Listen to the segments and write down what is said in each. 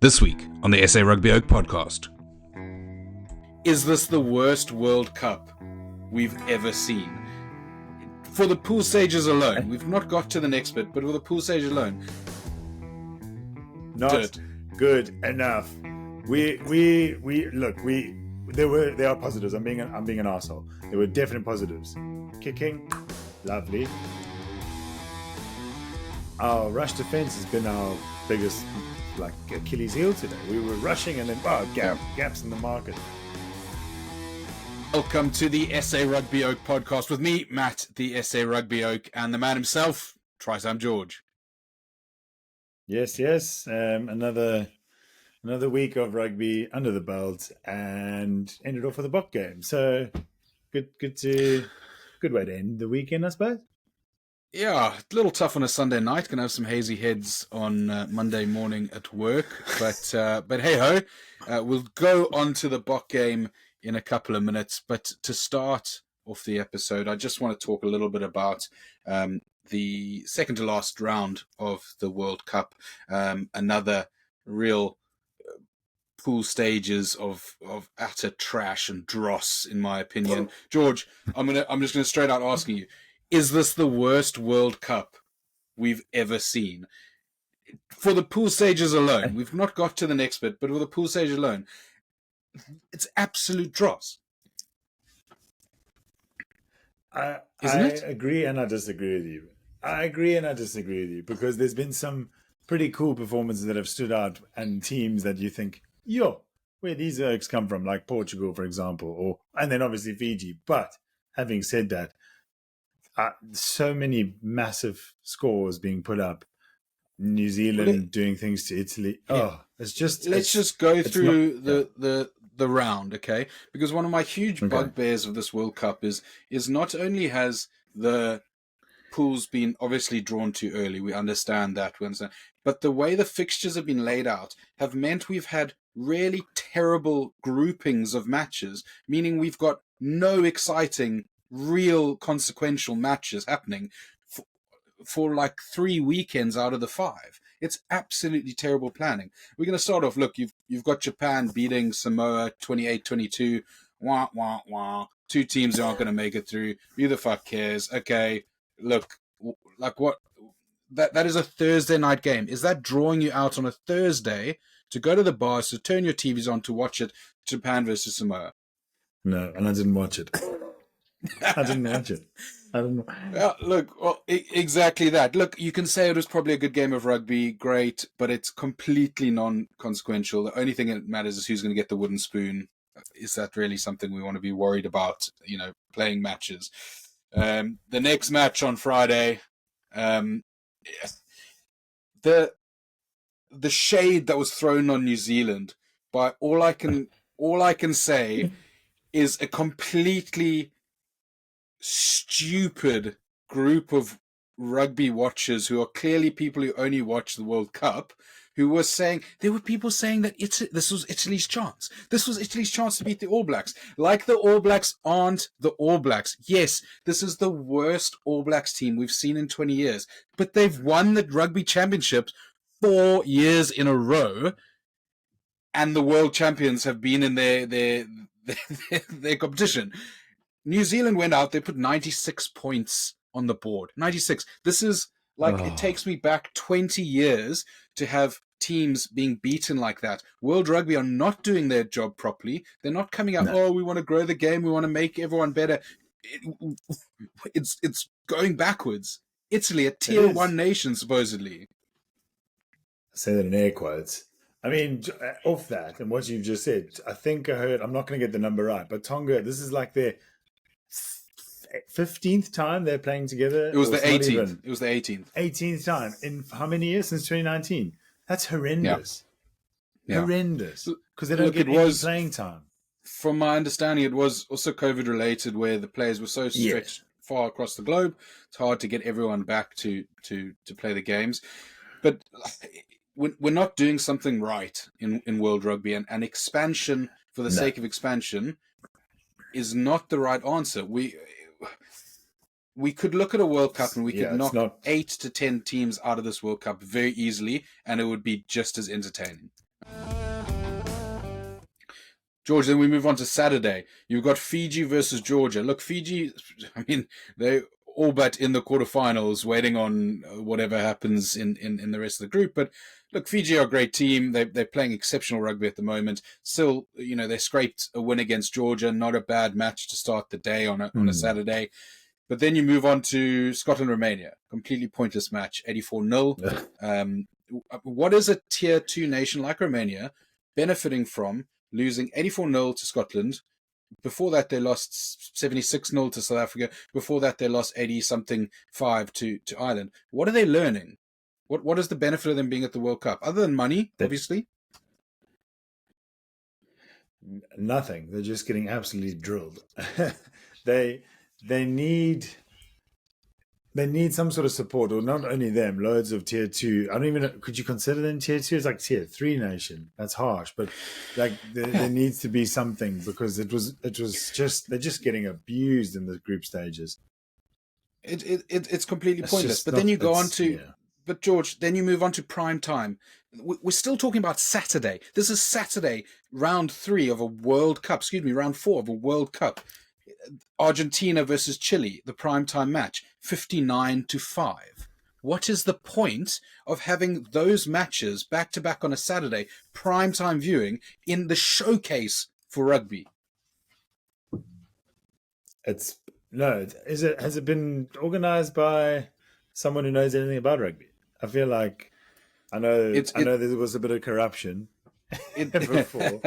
This week on the SA Rugby Oak podcast. Is this the worst World Cup we've ever seen? For the pool stages alone, we've not got to the next bit, but for the pool stage alone, not good enough. There are positives. I'm being an arsehole. There were definite positives. Kicking, lovely. Our rush defense has been our biggest Achilles heel today. We were rushing and then gaps in the market. Welcome to the SA Rugby Oak podcast with me, Matt, the SA Rugby Oak, and the man himself, Trisam George. Yes. Another week of rugby under the belt and ended off with a Boks game. So good way to end the weekend, I suppose. Yeah, a little tough on a Sunday night. Gonna have some hazy heads on Monday morning at work, but hey ho, we'll go on to the Boks game in a couple of minutes. But to start off the episode, I just want to talk a little bit about the second to last round of the World Cup. Another real pool stages of utter trash and dross, in my opinion. George, I'm just gonna straight out asking you. Is this the worst World Cup we've ever seen? For the pool stages alone, we've not got to the next bit, but for the pool stage alone, it's absolute dross. I agree and I disagree with you. Because there's been some pretty cool performances that have stood out and teams that you think, where these Ergs come from, like Portugal, for example, and then obviously Fiji. But having said that, so many massive scores being put up. New Zealand doing things to Italy. Yeah. Let's just go through the round, okay? Because one of my huge bugbears of this World Cup is not only has the pools been obviously drawn too early, we understand that, but the way the fixtures have been laid out have meant we've had really terrible groupings of matches, meaning we've got no exciting real consequential matches happening for like 3 weekends out of the 5. It's absolutely terrible planning. We're going to start off. Look, you've got Japan beating Samoa 28-22. Wah wah wah. 2 teams aren't going to make it through. Who the fuck cares? Okay, look, like what? That is a Thursday night game. Is that drawing you out on a Thursday to go to the bars to turn your TVs on to watch it? Japan versus Samoa. No, and I didn't watch it. I didn't watch it. I don't know. Look, exactly that. Look, you can say it was probably a good game of rugby, great, but it's completely non-consequential. The only thing that matters is who's going to get the wooden spoon. Is that really something we want to be worried about, playing matches? The next match on Friday, the shade that was thrown on New Zealand by all I can say is a completely stupid group of rugby watchers who are clearly people who only watch the World Cup, who were saying, there were people saying that this was Italy's chance. This was Italy's chance to beat the All Blacks. Like the All Blacks aren't the All Blacks. Yes, this is the worst All Blacks team we've seen in 20 years, but they've won the rugby championships 4 years in a row, and the world champions have been in their competition. New Zealand went out, they put 96 points on the board. 96. This is it takes me back 20 years to have teams being beaten like that. World Rugby are not doing their job properly. They're not coming out, we want to grow the game, we want to make everyone better. It's going backwards. Italy, a tier 1 nation, supposedly. Say that in air quotes. I mean, off that and what you've just said, I think I heard, I'm not going to get the number right, but Tonga, this is like their 15th time they're playing together. It was the 18th. It was the 18th. 18th time. In how many years? Since 2019. That's horrendous. Yeah. Horrendous. Because they don't get any playing time. From my understanding, it was also COVID related, where the players were so stretched far across the globe. It's hard to get everyone back to play the games. But we're not doing something right in World Rugby, and expansion for the sake of expansion is not the right answer. We could look at a World Cup and we could knock 8 to 10 teams out of this World Cup very easily, and it would be just as entertaining. George, then we move on to Saturday. You've got Fiji versus Georgia. Look, Fiji, I mean, they're all but in the quarterfinals, waiting on whatever happens in the rest of the group. But look, Fiji are a great team. They're playing exceptional rugby at the moment. Still, they scraped a win against Georgia. Not a bad match to start the day on a Saturday. But then you move on to Scotland-Romania. Completely pointless match, 84-0. What is a Tier 2 nation like Romania benefiting from losing 84-0 to Scotland? Before that, they lost 76-0 to South Africa. Before that, they lost 80-something 5 to Ireland. What are they learning? What is the benefit of them being at the World Cup? Other than money, obviously? Nothing. They're just getting absolutely drilled. They need some sort of support, or not only them, loads of Tier 2. I don't even know, could you consider them Tier 2? It's like Tier 3 nation. That's harsh, but like there needs to be something, because it was just, they're just getting abused in the group stages. It's completely pointless. But then you go on to, but George, then you move on to prime time. We're still talking about Saturday. This is Saturday, round 3 of a World Cup. Round 4 of a World Cup. Argentina versus Chile, the primetime match, 59-5. What is the point of having those matches back to back on a Saturday, primetime viewing in the showcase for rugby? Has it been organized by someone who knows anything about rugby? I feel like I know there was a bit of corruption before.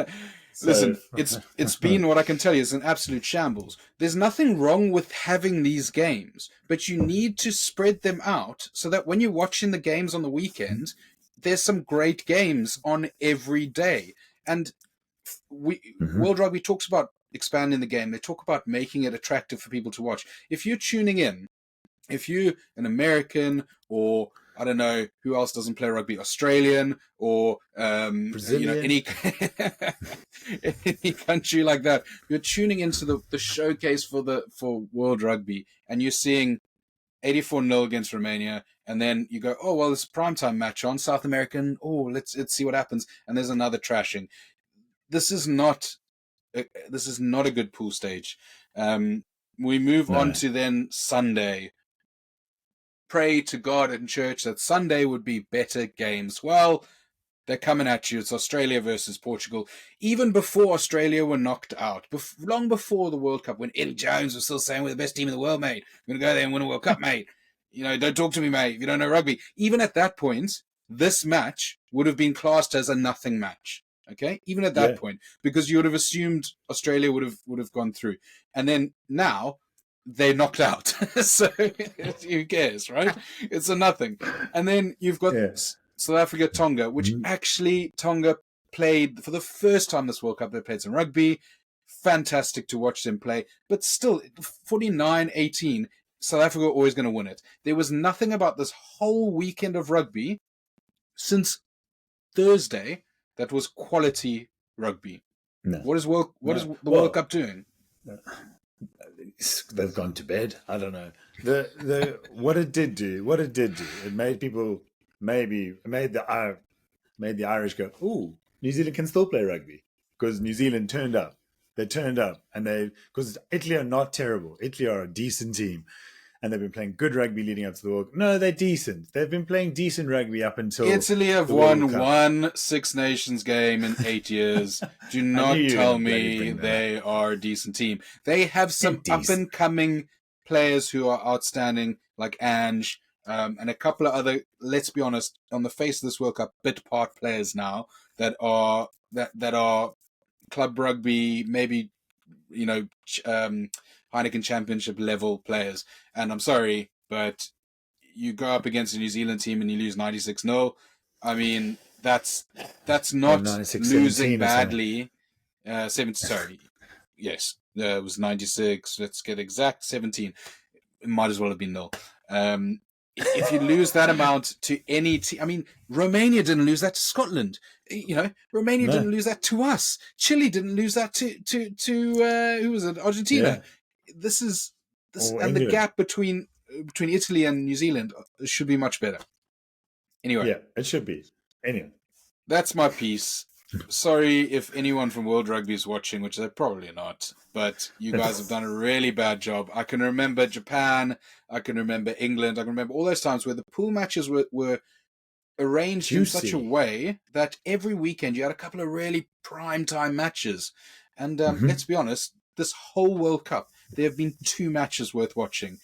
Listen, it's been, what I can tell you, is an absolute shambles. There's nothing wrong with having these games, but you need to spread them out so that when you're watching the games on the weekend, there's some great games on every day. And World Rugby talks about expanding the game. They talk about making it attractive for people to watch. If you're tuning in, if you're an American, or I don't know who else doesn't play rugby, Australian or Brazilian, any country like that, you're tuning into the showcase for World Rugby, and you're seeing 84-0 against Romania, and then you go, oh well, it's a primetime match on South American. Oh, let's see what happens, and there's another trashing. This is not a good pool stage. We move on to then Sunday. Pray to God and church that Sunday would be better games. Well, they're coming at you. It's Australia versus Portugal. Even before Australia were knocked out, long before the World Cup, when Eddie Jones was still saying, we're the best team in the world, mate. We're going to go there and win a World Cup, mate. Don't talk to me, mate, if you don't know rugby. Even at that point, this match would have been classed as a nothing match. Okay? Even at that point, because you would have assumed Australia would have gone through. And then now, they're knocked out. So who cares, right? It's a nothing. And then you've got South Africa, Tonga, which actually Tonga played for the first time this World Cup. They played some rugby. Fantastic to watch them play. But still, 49-18, South Africa are always going to win it. There was nothing about this whole weekend of rugby since Thursday that was quality rugby. No. What is the World Cup doing? They've gone to bed. I don't know. What it did do, it made people made the Irish go, ooh, New Zealand can still play rugby, because New Zealand turned up. They turned up, and because Italy are not terrible. Italy are a decent team, and they've been playing good rugby leading up to the World Cup. No, they're decent. They've been playing decent rugby up until Italy have won one Six Nations game in 8 years. Do not tell me they are a decent team. They have some up-and-coming players who are outstanding, like Ange, and a couple of other, let's be honest, on the face of this World Cup, bit part players now that are club rugby, maybe, Heineken Championship level players. And I'm sorry, but you go up against a New Zealand team and you lose 96-0. I mean, that's not losing badly. 17, sorry. Yes, it was 96. Let's get exact, 17. It might as well have been 0. If you lose that amount to any team, I mean, Romania didn't lose that to Scotland. Romania didn't lose that to us. Chile didn't lose that to who was it? Argentina. Yeah. And the gap between Italy and New Zealand should be much better. Anyway. Yeah, it should be. Anyway. that's my piece. Sorry if anyone from World Rugby is watching, which they're probably not, but you guys have done a really bad job. I can remember Japan, I can remember England, I can remember all those times where the pool matches were arranged in such a way that every weekend you had a couple of really prime time matches. And let's be honest, this whole World Cup, there have been 2 matches worth watching.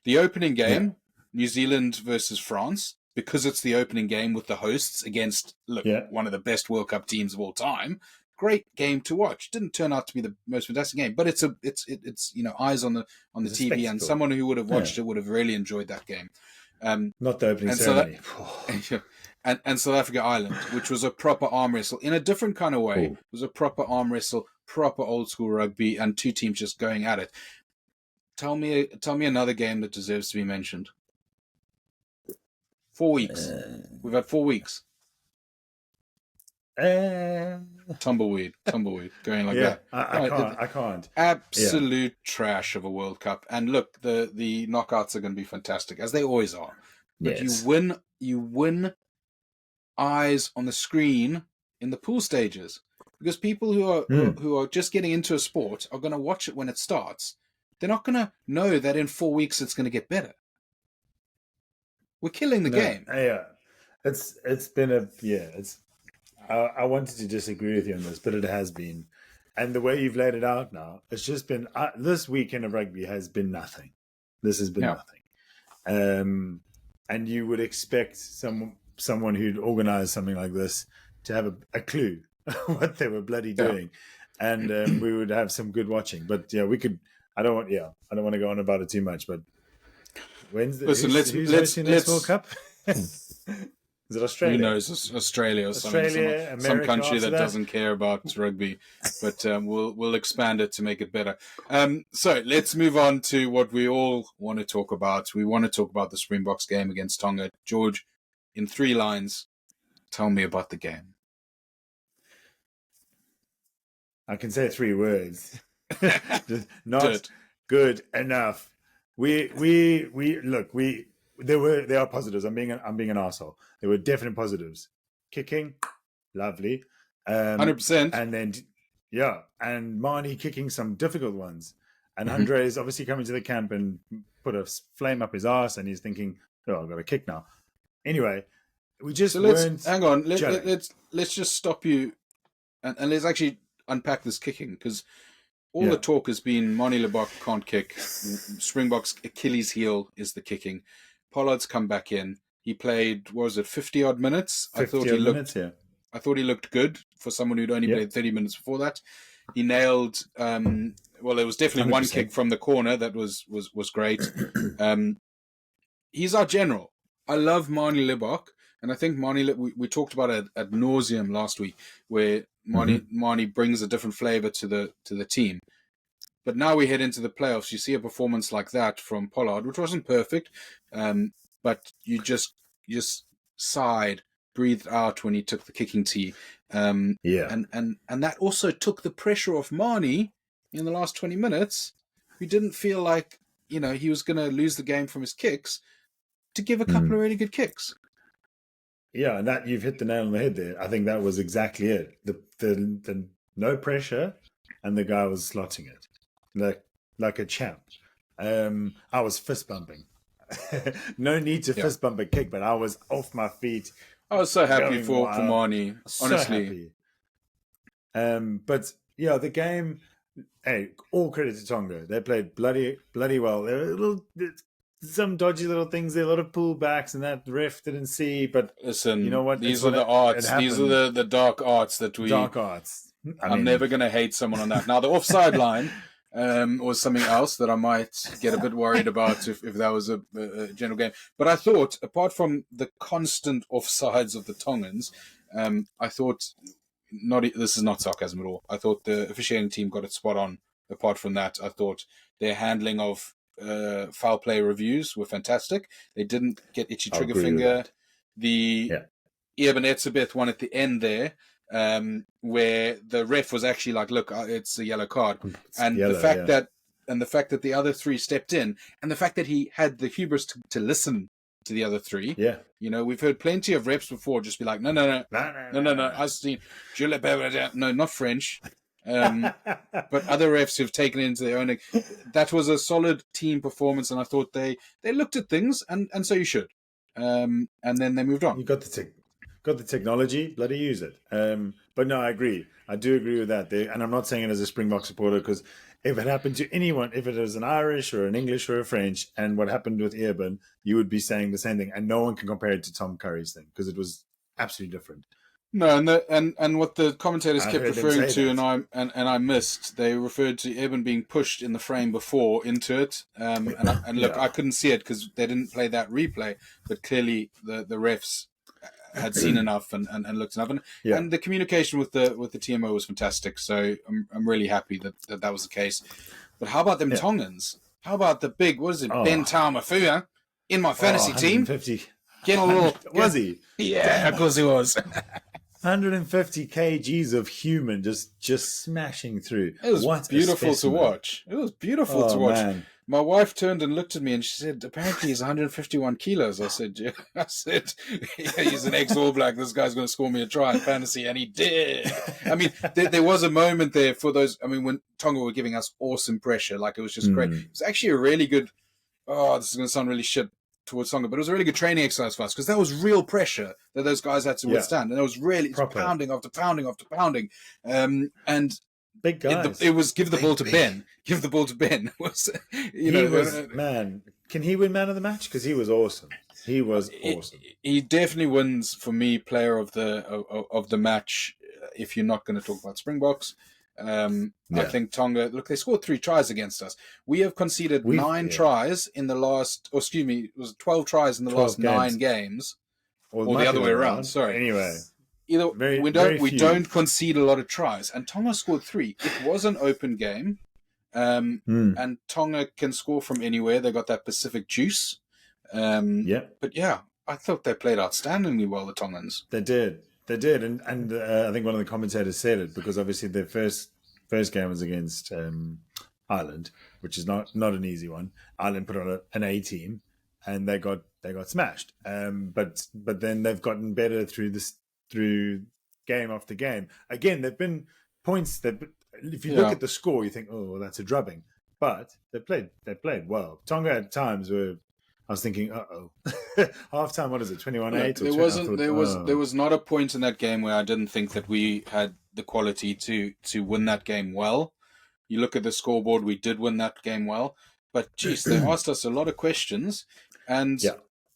The opening game, New Zealand versus France, because it's the opening game with the hosts against one of the best World Cup teams of all time. Great game to watch. Didn't turn out to be the most fantastic game, but it's eyes on the TV, and someone who would have watched it would have really enjoyed that game. Not the opening ceremony. And South Africa Ireland, which was a proper arm wrestle in a different kind of way. It was a proper arm wrestle, proper old school rugby, and 2 teams just going at it. Tell me another game that deserves to be mentioned. 4 weeks. We've had 4 weeks. Tumbleweed, going like that. I can't. Absolute trash of a World Cup. And look, the knockouts are going to be fantastic, as they always are. But you win eyes on the screen in the pool stages, because people who are just getting into a sport are going to watch it when it starts. They're not going to know that in 4 weeks it's going to get better. We're killing the game. Yeah, it's been I wanted to disagree with you on this, but it has been, and the way you've laid it out now, it's just been this weekend of rugby has been nothing. This has been nothing, and you would expect someone who'd organise something like this to have a clue what they were bloody doing, and we would have some good watching. But we could. I don't want to go on about it too much, but who's hosting this World Cup? Is it Australia? Who knows? Australia or some country that doesn't care about rugby, but we'll expand it to make it better. So let's move on to what we all want to talk about. We want to talk about the Springboks game against Tonga. George, in 3 lines, tell me about the game. I can say 3 words. Not good enough. There are positives. I'm being an arsehole. There were definite positives. Kicking, lovely. 100%. And then and Marnie kicking some difficult ones. And Andre is obviously coming to the camp and put a flame up his arse, and he's thinking, I've got a kick now. Anyway, we just hang on. Let's just stop you and let's actually unpack this kicking, because all the talk has been Marnie Lebok can't kick. Springboks' Achilles heel is the kicking. Pollard's come back in. He played, 50 odd minutes? I thought he looked good for someone who'd only played 30 minutes before that. He nailed, there was definitely 100%. One kick from the corner that was great. He's our general. I love Marnie Lebok, and I think we talked about it ad nauseum last week, where Marnie brings a different flavour to the team. But now we head into the playoffs. You see a performance like that from Pollard, which wasn't perfect, but you just sighed, breathed out when he took the kicking tee. And that also took the pressure off Marnie in the last 20 minutes, who didn't feel like he was going to lose the game from his kicks, to give a couple of really good kicks. Yeah, and that you've hit the nail on the head there. I think that was exactly it. The no pressure, and the guy was slotting it like a champ. I was fist bumping. No need to fist bump a kick, but I was off my feet. I was so happy for Marnie, honestly. So happy. But the game. Hey, all credit to Tonga. They played bloody well. There were some dodgy little things there, a lot of pullbacks, and that ref didn't see. But listen, you know what? These are the arts. These are the dark arts that we. Dark arts. I'm never going to hate someone on that. Now, the offside line was something else that I might get a bit worried about if that was a general game. But I thought, apart from the constant offsides of the Tongans, I thought this is not sarcasm at all. I thought the officiating team got it spot on. Apart from that, I thought their handling of foul play reviews were fantastic. They didn't get itchy trigger finger. The Eben Etzebeth one at the end there, where the ref was actually like, "Look, it's a yellow card," and the fact that the other 3 stepped in, and the fact that he had the hubris to listen to the other three. Yeah. You know, we've heard plenty of reps before just be like, no. I've seen, no, not French. But other refs who've taken it into their own. That was a solid team performance, and I thought they looked at things, and so you should. And then they moved on. You got the technology, bloody use it. But no, I agree. I do agree with that. And I'm not saying it as a Springbok supporter, because if it happened to anyone, if it was an Irish or an English or a French, and what happened with Earburn, you would be saying the same thing. And no one can compare it to Tom Curry's thing, because it was absolutely different. No, and what the commentators kept referring to, and I missed, they referred to Evan being pushed in the frame before into it. And look, I couldn't see it because they didn't play that replay, but clearly the refs had seen enough and looked enough, and the communication with the TMO was fantastic. So I'm really happy that was the case. But how about them Tongans? How about the big, what is it, Ben Taumafua in my fantasy team? Get a little, was he? Yeah, of course he was. 150 kgs of human just smashing through. It was beautiful to watch. It was beautiful to watch. Man. My wife turned and looked at me and she said, apparently he's 151 kilos. I said, yeah. He's an ex-All Black. This guy's going to score me a try in fantasy. And he did. I mean, there was a moment there for those. I mean, when Tonga were giving us awesome pressure, like it was just great. It was actually a really good, this is going to sound really shit towards Tonga, but it was a really good training exercise for us because that was real pressure that those guys had to withstand. And it was really pounding after pounding after pounding. And big guys. It was give the ball to Ben. Give the ball to Ben. Man, can he win man of the match? Because he was awesome. He was awesome. He definitely wins for me player of the match. If you're not going to talk about Springboks, I think Tonga. Look, they scored 3 tries against us. We have conceded 9 tries in the last. Or excuse me, it was 12 tries in the last 9 games, or the other way around. Sorry. Anyway. We don't concede a lot of tries, and Tonga scored 3. It was an open game, and Tonga can score from anywhere. They got that Pacific juice. But yeah, I thought they played outstandingly well, the Tongans. They did, and I think one of the commentators said it because obviously their first game was against Ireland, which is not an easy one. Ireland put on an A team, and they got smashed. But then they've gotten better through game after game. Again, there've been points that, if you look at the score, you think, oh, well, that's a drubbing. But they played well. Tonga at times were, I was thinking, half time, what is it, 21-8? There was not a point in that game where I didn't think that we had the quality to win that game well. You look at the scoreboard, we did win that game well. But, geez, they asked us a lot of questions, and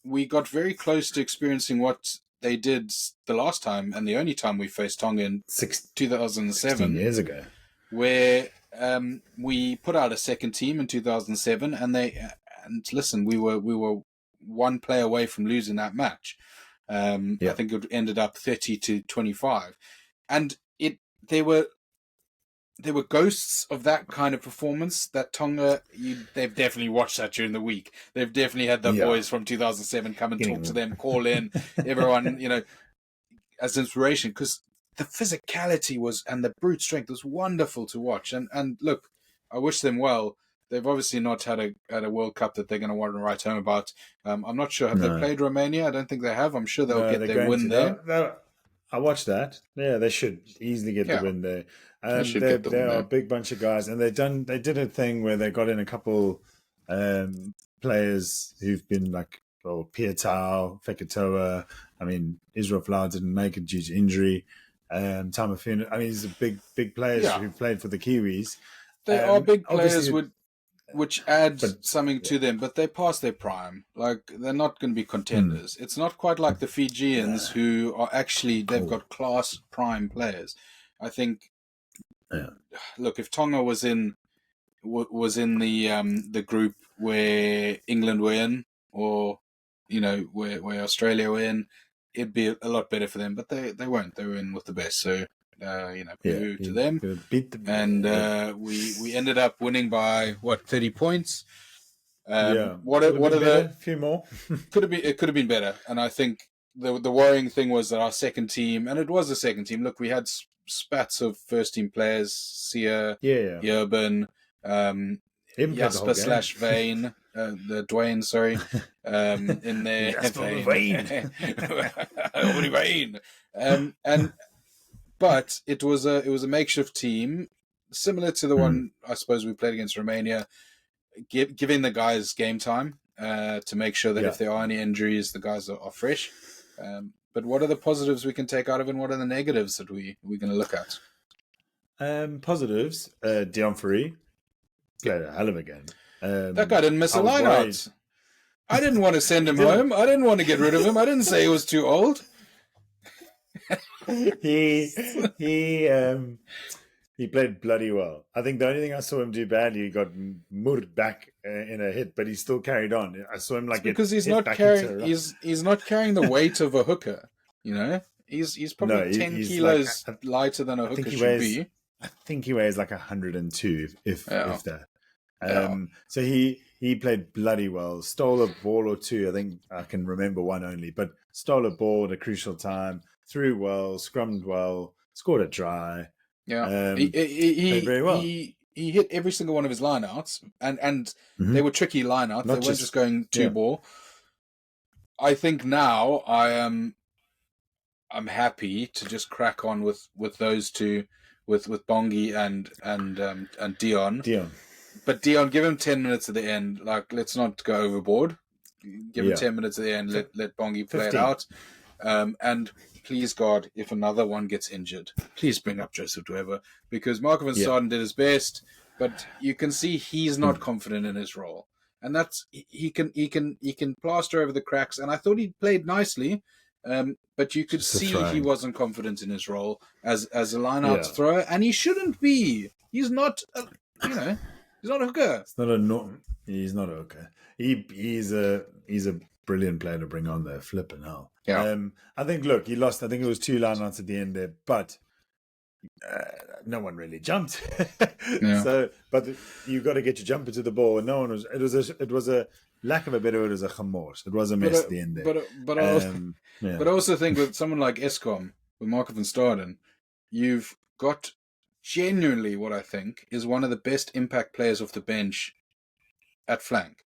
we got very close to experiencing what they did the last time and the only time we faced Tonga in 2007. 16 years ago. Where we put out a second team in 2007 and listen, we were one play away from losing that match. I think it ended up 30-25. And they were ghosts of that kind of performance that Tonga, they've definitely watched that during the week. They've definitely had the boys from 2007 come and talk to them, call in, everyone, as inspiration, because the physicality and the brute strength was wonderful to watch. And look, I wish them well. They've obviously not had a World Cup that they're going to want to write home about. I'm not sure. Have they played Romania? I don't think they have. I'm sure they'll get their win there. I watched that. Yeah, they should easily get the win there. They are a big bunch of guys, and they did a thing where they got in a couple players who've been like Pietau, Fekitoa. I mean, Israel Flower didn't make it due to injury. Taumafua. I mean, these are big players who played for the Kiwis. They are big players which add something to them, but they're past their prime. Like, they're not going to be contenders. It's not quite like the Fijians who are actually, they've got class prime players. I think, look, if Tonga was in the group where England were in, or, where Australia were in, it'd be a lot better for them, but they weren't. They were in with the best, so... to them, and we ended up winning by 30 points. What are the few more? It could have been better, and I think the worrying thing was that our second team, and it was a second team. Look, we had spats of first team players, Sia, Urban, Jasper / Vane, the Dwayne, sorry, in there. Jasper Vane. But it was a makeshift team, similar to the one I suppose we played against Romania, giving the guys game time to make sure that if there are any injuries, the guys are fresh. But what are the positives we can take out of it, and what are the negatives that we're going to look at? Positives, Dion Ferry played a hell of a game. That guy didn't miss a line out. I didn't want to send him home. I didn't want to get rid of him. I didn't say he was too old. He played bloody well. I think the only thing I saw him do badly, he got murred back in a hit, but he still carried on. I saw him because he's not carrying. He's not carrying the weight of a hooker. You know, he's probably 10 kilos lighter than a hooker should be. I think he weighs like 102, if that. So he played bloody well. Stole a ball or two. I think I can remember one only, but stole a ball at a crucial time. Threw well, scrummed well, scored a try. Yeah, he played very well. He hit every single one of his lineouts, and they were tricky lineouts. They weren't just going two ball. I think now I'm happy to just crack on with those two, with Bongi and Dion. But Dion, give him 10 minutes at the end. Like, let's not go overboard. Give him 10 minutes at the end. Let Bongi play 15. It out. And please, God, if another one gets injured, please bring up Joseph Dweber, because Marco van Staden did his best, but you can see he's not confident in his role, and that's he can plaster over the cracks. And I thought he played nicely, but you could see he wasn't confident in his role as a line-out thrower, and he shouldn't be. He's not, he's not a hooker. He's not a hooker. He's a brilliant player to bring on there, flipping hell. Yeah. I think, look, he lost. I think it was 2 lineouts at the end there, but no one really jumped. So, but you got to get your jumper to the ball, and no one was. It was a lack of a better word, it was a chamors. It was a mess at the end there. But I also think with someone like Eskom, with Marco van Staden, you've got genuinely what I think is one of the best impact players off the bench at flank.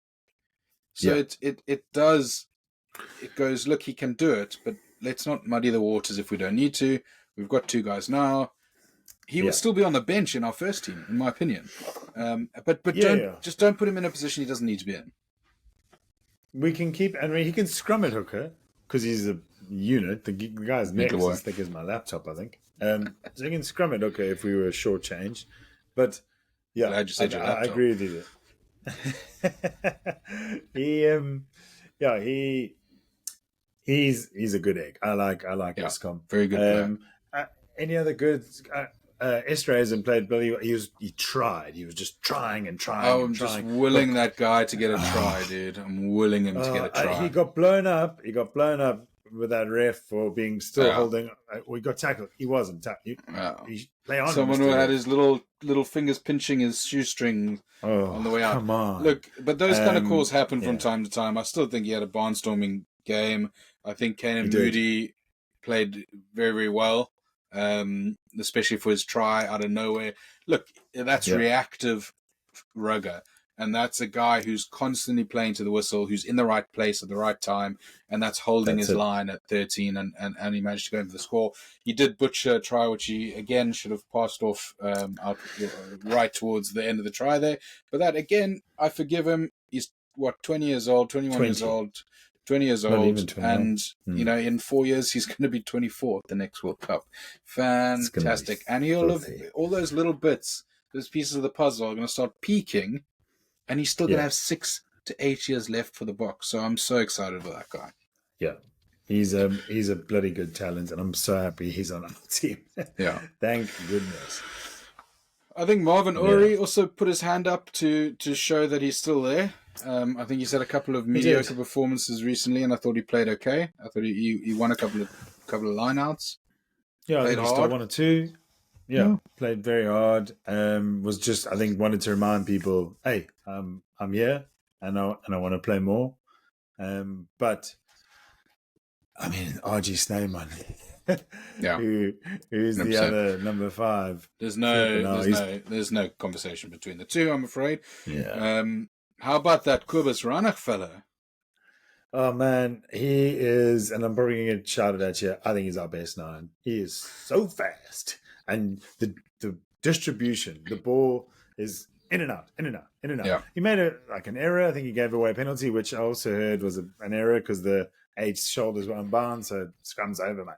So it goes, look, he can do it, but let's not muddy the waters if we don't need to. We've got 2 guys now. He would still be on the bench in our first team, in my opinion. But don't put him in a position he doesn't need to be in. We can keep, and he can scrum at hooker because he's a unit. The guy's neck is as thick as my laptop, I think. So he can scrum at hooker if we were shortchanged. But I agree with you there. He's a good egg. I like Eskom. Very good player. Any other good? Estre hasn't played, but he tried. He was just trying and trying. Oh, I'm just willing that guy to get a try, dude. I'm willing him to get a try. He got blown up. With that ref for being still holding. We got tackled. He wasn't tackled. He play on. Someone who had his little fingers pinching his shoestring on the way out. Come on. Look, but those kind of calls happen from time to time. I still think he had a barnstorming game. I think Kanan Moody played very, very well, especially for his try out of nowhere. Look, that's reactive rugger. And that's a guy who's constantly playing to the whistle, who's in the right place at the right time, and that's holding his line at 13, and he managed to go in for the score. He did butcher a try, which he, again, should have passed off out right towards the end of the try there. But that, again, I forgive him. He's, 20 years old, 21 years old, 20 years old, and, in 4 years, he's going to be 24 at the next World Cup. Fantastic. And he'll have all those little bits, those pieces of the puzzle are going to start peaking, and he's still going to have 6 to 8 years left for the Boks. So I'm so excited for that guy. Yeah. He's a bloody good talent, and I'm so happy he's on our team. Yeah. Thank goodness. I think Marvin Uri also put his hand up to show that he's still there. I think he's had a couple of mediocre performances recently, and I thought he played okay. I thought he won a couple of lineouts. Yeah, I think he still 1 or 2. Yeah, played very hard. Was just, I think, wanted to remind people, hey, I'm here and I want to play more. But I mean, RG Snyman, Yeah. Who's 100%. the other number 5? There's no conversation between the two, I'm afraid. Yeah. How about that Kobus Ranach fella? Oh man, he is, and I'm probably going to get shouted at you. I think he's our best 9. He is so fast, and the distribution, the ball is in and out, in and out, in and out. Yeah. He made an error. I think he gave away a penalty, which I also heard was an error because the 8's shoulders were unbound, so scrum's over, mate.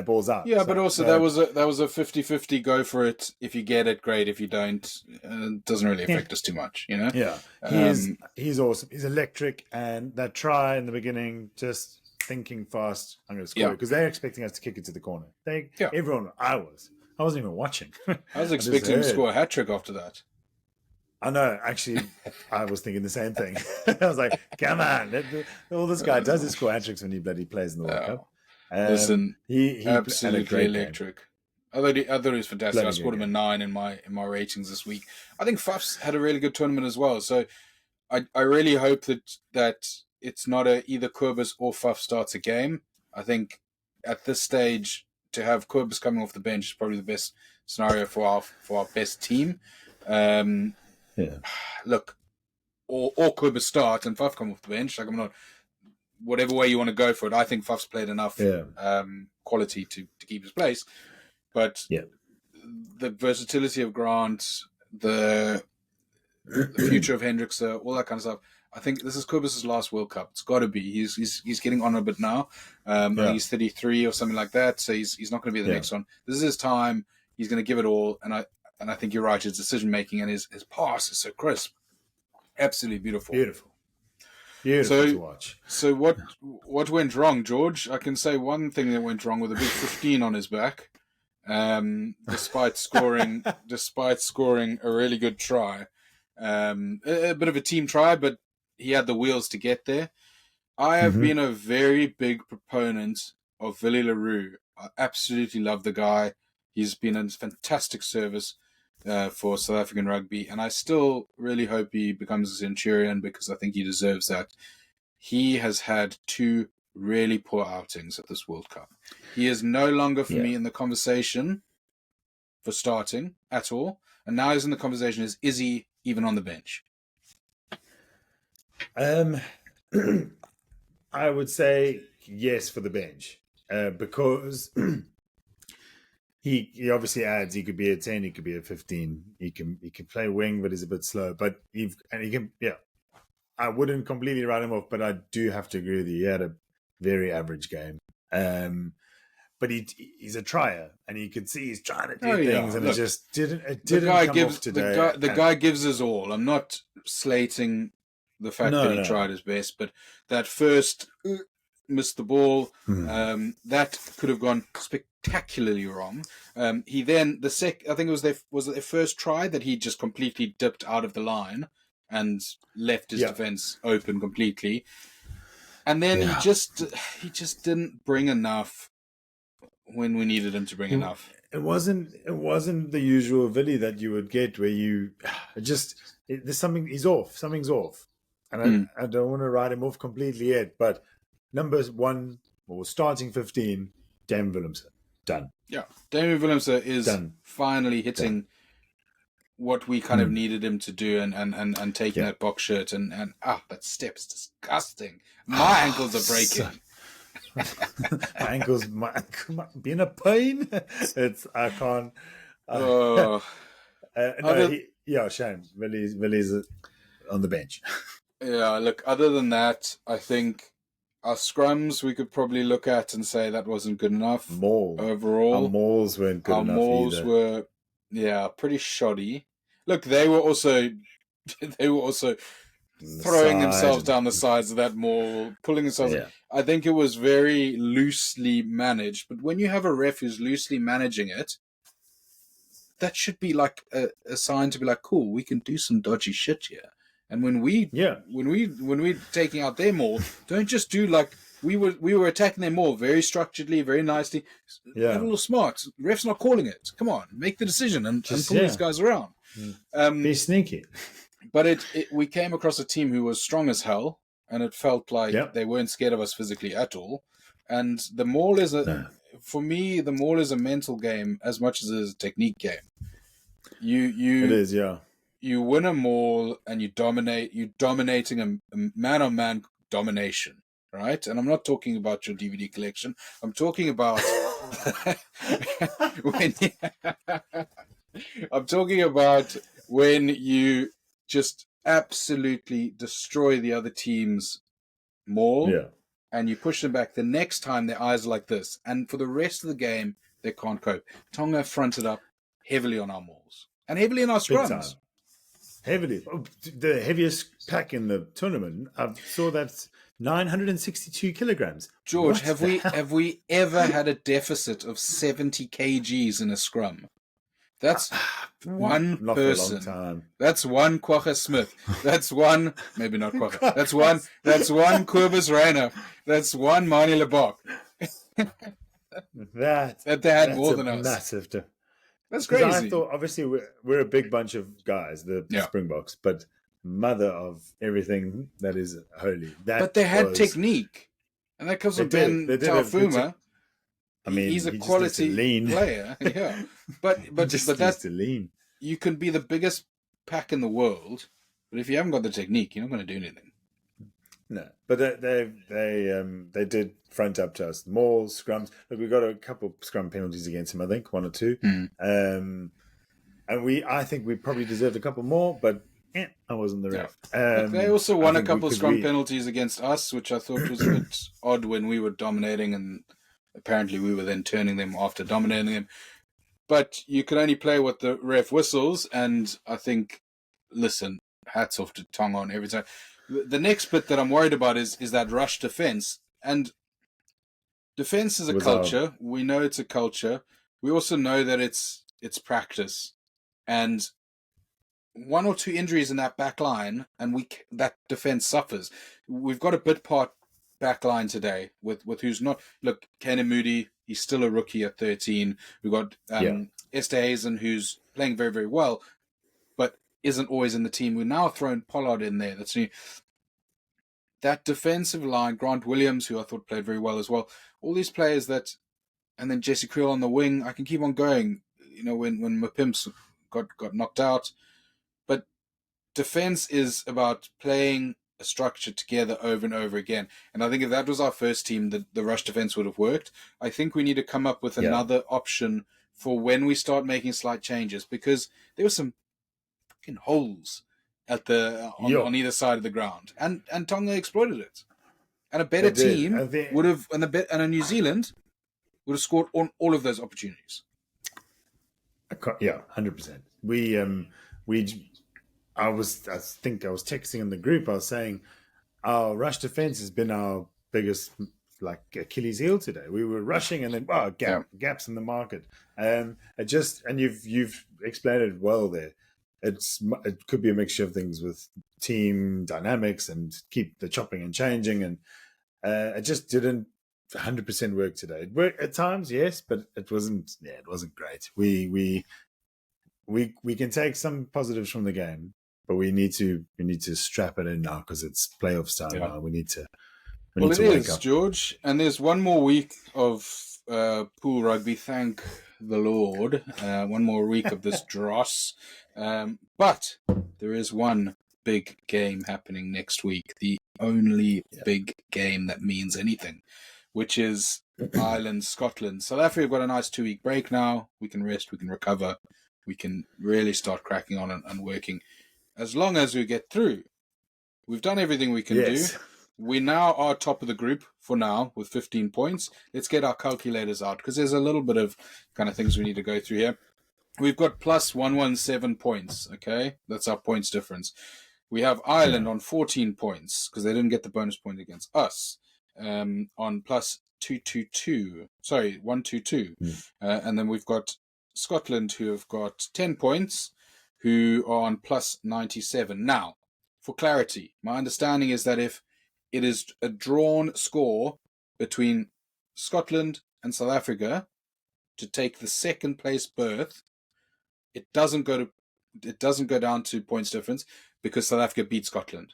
Ball's out. Yeah, but also that was a 50-50 go for it. If you get it, great. If you don't, it doesn't really affect us too much, you know? Yeah, he's awesome. He's electric, and that try in the beginning, just thinking fast, I'm going to score because they're expecting us to kick it to the corner. Everyone, I wasn't even watching. I was expecting him to score a hat-trick after that. I know. Actually, I was thinking the same thing. I was like, come on. All this guy does is score hat-tricks when he bloody plays in the World Cup. Listen, he absolutely electric. I thought he was fantastic. Bloody I scored him a 9 in my ratings this week. I think Faf's had a really good tournament as well. So I really hope that it's not either Kobus or Faf starts a game. I think at this stage to have Kobus coming off the bench is probably the best scenario for our best team. Look, or Kobus start and Faf come off the bench. Like I'm not. Whatever way you want to go for it, I think Faf's played enough quality to keep his place. But the versatility of Grant, the future of Hendrickse, all that kind of stuff. I think this is Kobus' last World Cup. It's got to be. He's getting on a bit now. He's 33 or something like that, so he's not going to be the next one. This is his time. He's going to give it all, and I think you're right. His decision making and his pass is so crisp, absolutely beautiful. Beautiful to watch. So what went wrong, George? I can say one thing that went wrong with a big 15 on his back, despite scoring a really good try, a bit of a team try, but he had the wheels to get there. I have been a very big proponent of Willie Leroux. I absolutely love the guy. He's been a fantastic service for South African rugby, and I still really hope he becomes a Centurion because I think he deserves that. He has had 2 really poor outings at this World Cup. He is no longer for me in the conversation for starting at all, and now he's in the conversation is he even on the bench? I would say yes for the bench because He obviously adds. He could be a 10. He could be a 15. He can play wing, but he's a bit slow. But he can. Yeah, I wouldn't completely write him off, but I do have to agree with you. He had a very average game. But he's a trier, and you could see he's trying to do things, and look, it just didn't. It didn't come off today. The guy gives his all. I'm not slating the fact that he tried his best, but that first missed the ball. That could have gone spectacularly wrong. He then I think it was their first try that he just completely dipped out of the line and left his defense open completely. And then he just didn't bring enough when we needed him to bring enough. It wasn't the usual Willie that you would get where there's something, something's off. And I don't want to write him off completely yet, but number 1 or starting 15, Damian Willemse, done. Yeah, Damian Willemse is finally hitting what we kind of needed him to do and taking that box shirt and that step's disgusting. My ankles are breaking. My ankles might be in a pain. I can't. Shame. Willie's on the bench. Yeah, look, other than that, I think our scrums we could probably look at and say that wasn't good enough overall. Our mauls weren't good enough. Our mauls were, pretty shoddy. Look, they were also throwing themselves down the sides of that maul, pulling themselves. Yeah. I think it was very loosely managed. But when you have a ref who's loosely managing it, that should be like a sign to be like, cool, we can do some dodgy shit here. And when we're taking out their maul, don't just do like we were attacking their maul very structuredly, very nicely. Yeah. A little smart. The ref's not calling it. Come on, make the decision and pull these guys around. Be sneaky. But we came across a team who was strong as hell, and it felt like they weren't scared of us physically at all. And the maul for me, the maul is a mental game as much as it is a technique game. It is, yeah. You win a maul and you dominate. You're dominating a man-on-man domination, right? And I'm not talking about your DVD collection. I'm talking about I'm talking about when you just absolutely destroy the other team's maul, and you push them back. The next time, their eyes are like this, and for the rest of the game, they can't cope. Tonga fronted up heavily on our mauls and heavily in our scrums. Heavily. The heaviest pack in the tournament, I saw that's 962 kilograms. George, have we ever had a deficit of 70 kgs in a scrum? That's one not person. For a long time. That's one Quagga Smith. That's one, maybe not Quagga. That's one Kobus Reiner. That's one Mani Lebok. that they had more than us. Massive. That's crazy. I thought, obviously, we're a big bunch of guys, the Springboks, but mother of everything that is holy. But they had technique, and that comes from Ben Taufuma. I mean, he's a quality player, yeah. But that's lean. You can be the biggest pack in the world, but if you haven't got the technique, you're not going to do anything. No, but they did front up to us. More scrums. Look, we got a couple scrum penalties against him. I think 1 or 2. And I think we probably deserved a couple more, but I wasn't the ref. They also won a couple of scrum penalties against us, which I thought was a bit odd when we were dominating, and apparently we were then turning them after dominating them. But you can only play what the ref whistles, and I think, listen, hats off to Tonga on every time. The next bit that I'm worried about is that rush defense. And defense is a culture. We know it's a culture. We also know that it's practice. And 1 or 2 injuries in that back line, and that defense suffers. We've got a bit part back line today with who's not. Look, Kanan Moody, he's still a rookie at 13. We've got Esther Hazen, who's playing very, very well, but isn't always in the team. We've now thrown Pollard in there. That's new. That defensive line, Grant Williams, who I thought played very well as well. All these players and then Jesse Creel on the wing. I can keep on going. You know, when Mapimps got knocked out. But defense is about playing a structure together over and over again. And I think if that was our first team, the rush defense would have worked. I think we need to come up with another option for when we start making slight changes, because there were some fucking holes at on either side of the ground, and Tonga exploited it. And a better team would have, and a New Zealand would have scored on all of those opportunities. Yeah, 100%. I think I was texting in the group. I was saying our rush defense has been our biggest Achilles heel today. We were rushing and then gaps in the market. And you've explained it well there. It could be a mixture of things with team dynamics and keep the chopping and changing, and it just didn't 100% work today. It worked at times, yes, but it wasn't. Yeah, it wasn't great. We can take some positives from the game, but we need to strap it in now because it's playoffs time now. We need to. It is, George, and there's one more week of pool rugby. Thank the Lord. One more week of this dross. But there is one big game happening next week. The only big game that means anything, which is Ireland, Scotland. South Africa have got a nice 2-week break now. We can rest, we can recover, we can really start cracking on and working. As long as we get through, we've done everything we can do. We now are top of the group for now with 15 points. Let's get our calculators out because there's a little bit of kind of things we need to go through here. We've got plus 117 points, okay? That's our points difference. We have Ireland on 14 points because they didn't get the bonus point against us on plus 222. Sorry, 122. And then we've got Scotland who have got 10 points who are on plus 97. Now, for clarity, my understanding is that if it is a drawn score between Scotland and South Africa to take the second place berth, it doesn't go down to points difference because South Africa beat Scotland.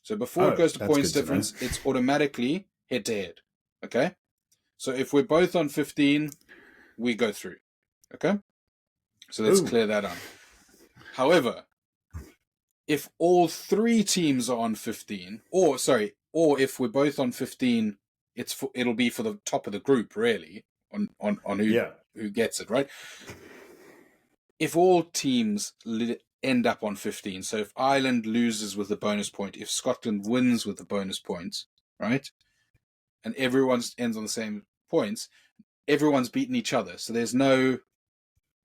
So before it goes to points difference, it's automatically head to head. Okay? So if we're both on 15, we go through. Okay? So let's clear that up. However, if all 3 teams are on 15, or if we're both on 15, it'll be for the top of the group, really, on who gets it, right? If all teams end up on 15, so if Ireland loses with the bonus point, if Scotland wins with the bonus points, right, and everyone ends on the same points, everyone's beaten each other. So there's no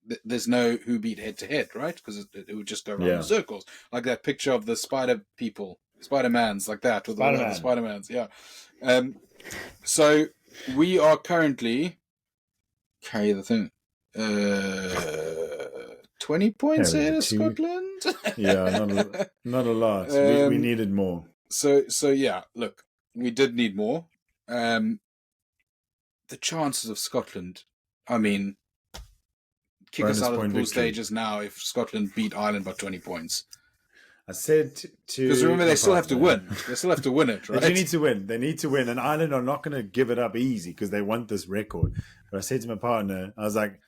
who beat head to head, right? Because it would just go around in circles, like that picture of the Spider-Mans, like that, with all the Spider-Mans. Yeah. So we are currently 20 points ahead of Scotland. Not a lot. We needed more. So yeah, look, we did need more. The chances of Scotland, I mean, kick us out of the pool stages now if Scotland beat Ireland by 20 points. I said to... Because remember, they still have to win. They still have to win it, right? They need to win. They need to win. And Ireland are not going to give it up easy because they want this record. But I said to my partner, I was like,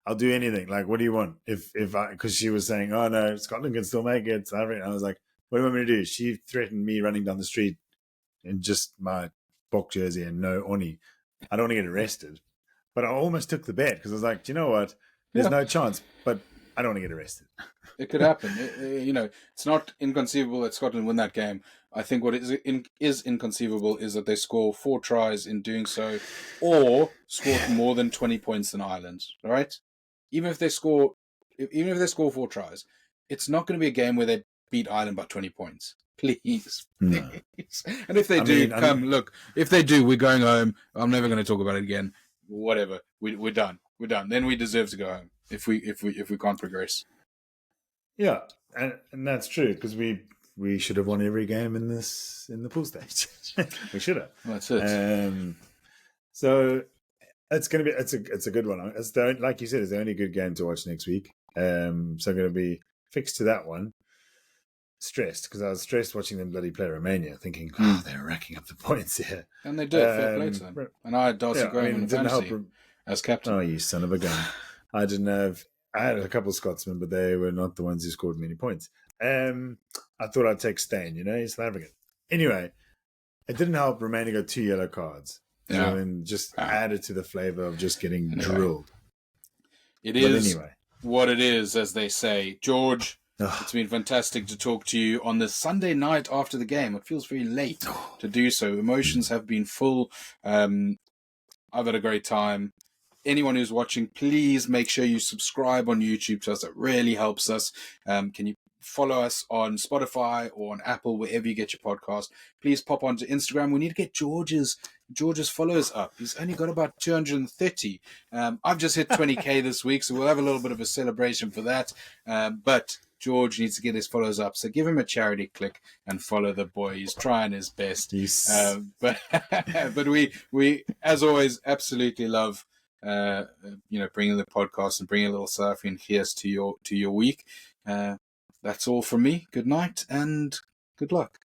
I'll do anything. Like, what do you want? Because she was saying, oh, no, Scotland can still make it. And I was like, what do you want me to do? She threatened me running down the street in just my Boks jersey and no Oni. I don't want to get arrested. But I almost took the bet because I was like, do you know what? There's no chance, but I don't want to get arrested. It could happen. It's not inconceivable that Scotland win that game. I think what is inconceivable is that they score 4 tries in doing so, or score more than 20 points than Ireland. All right, even if they score 4 tries, it's not going to be a game where they beat Ireland by 20 points. Please. No. And if they do, look. If they do, we're going home. I'm never going to talk about it again. Whatever. We're done. We're done. Then we deserve to go home if we can't progress. Yeah, and that's true because we should have won every game in the pool stage. We should have. Well, that's it. So it's going to be it's a good one. Like you said, it's the only good game to watch next week. So I'm going to be fixed to that one. Stressed because I was stressed watching them bloody play Romania, thinking, they're racking up the points here, and they did. Fair play to them. And I had Darcy Graham in fantasy as captain. Oh, you son of a gun! I had a couple of Scotsmen, but they were not the ones who scored many points. I thought I'd take Stain, he's South African. Anyway, it didn't help Romania got 2 yellow cards. Yeah. And just added to the flavour of just getting drilled. It is what it is, as they say. George, it's been fantastic to talk to you on the Sunday night after the game. It feels very late to do so. Emotions have been full. I've had a great time. Anyone who's watching, please make sure you subscribe on YouTube to us. It really helps us. Can you follow us on Spotify or on Apple, wherever you get your podcast? Please pop onto Instagram. We need to get George's followers up. He's only got about 230. I've just hit 20K this week, so we'll have a little bit of a celebration for that. But George needs to get his followers up, so give him a charity click and follow the boy. He's trying his best. But we as always absolutely love bringing the podcast and bringing a little South African gears to your week. That's all from me. Good night and good luck.